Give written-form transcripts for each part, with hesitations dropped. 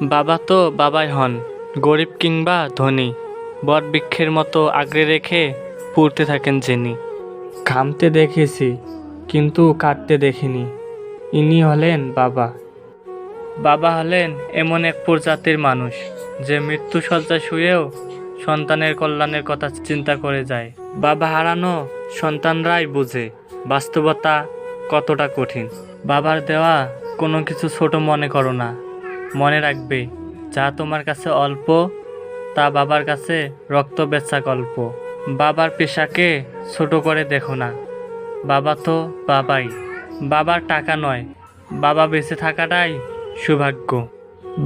বাবা তো বাবাই হন, গরিব কিংবা ধনী, বটবৃক্ষের মতো আগলে রেখে পুড়তে থাকেন যিনি। ঘামতে দেখেছি কিন্তু কাটতে দেখিনি, ইনি হলেন বাবা। বাবা হলেন এমন এক প্রজাতির মানুষ যে মৃত্যুশয্যায় শুয়েও সন্তানের কল্যাণের কথা চিন্তা করে যায়। বাবা হারানো সন্তানরাই বুঝে বাস্তবতা কতটা কঠিন। বাবার দেওয়া কোনো কিছু ছোট মনে করো না। মনে রাখবে, যা তোমার কাছে অল্প তা বাবার কাছে রক্ত বেচা গল্প। বাবার পেশাকে ছোট করে দেখো না, বাবা তো বাবাই। বাবার টাকা নয়, বাবা বেঁচে থাকাটাই সৌভাগ্য।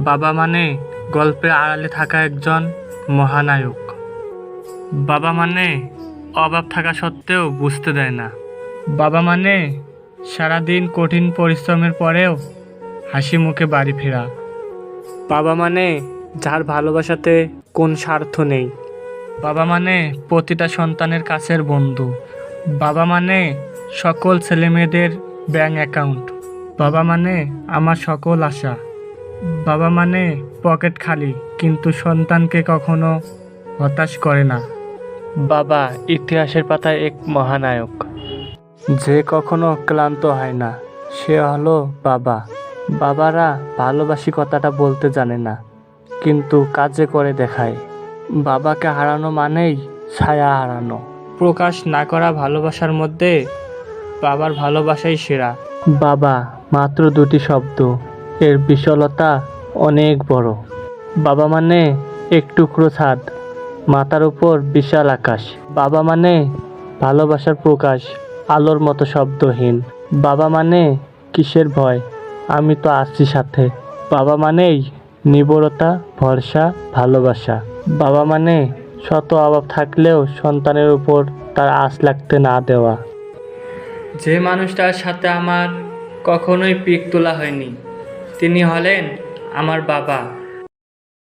বাবা মানে গল্পের আড়ালে থাকা একজন মহানায়ক। বাবা মানে অভাব থাকা সত্ত্বেও বুঝতে দেয় না। বাবা মানে সারাদিন কঠিন পরিশ্রমের পরেও হাসি মুখে বাড়ি ফেরা। বাবা মানে যার ভালোবাসাতে কোন স্বার্থ নেই। বাবা মানে প্রতিটা সন্তানের কাছের বন্ধু। বাবা মানে সকল ছেলেমেয়েদের ব্যাংক অ্যাকাউন্ট। বাবা মানে আমার সকল আশা। বাবা মানে পকেট খালি কিন্তু সন্তানকে কখনো হতাশ করে না। বাবা ইতিহাসের পাতায় এক মহানায়ক, যে কখনো ক্লান্ত হয় না, সে হলো বাবা। বাবারা ভালোবাসি কথাটা বলতে জানে না, কিন্তু কাজে করে দেখায়। বাবাকে হারানো মানেই ছায়া হারানো। প্রকাশ না করা ভালোবাসার মধ্যে বাবার ভালোবাসাই সেরা। বাবা মাত্র দুটি শব্দ, এর বিশালতা অনেক বড়। বাবা মানে এক টুকরো ছাদ, মাথার উপর বিশাল আকাশ। বাবা মানে ভালোবাসার প্রকাশ, আলোর মতো শব্দহীন। বাবা মানে কিসের ভয়, আমি তো আছি সাথে। বাবা মানেই নির্ভরতা, ভরসা, ভালোবাসা। বাবা মানে শত অভাব থাকলেও সন্তানের উপর তার আঁচ লাগতে না দেওয়া। যে মানুষটার সাথে আমার কখনোই পিক তোলা হয়নি, তিনি হলেন আমার বাবা।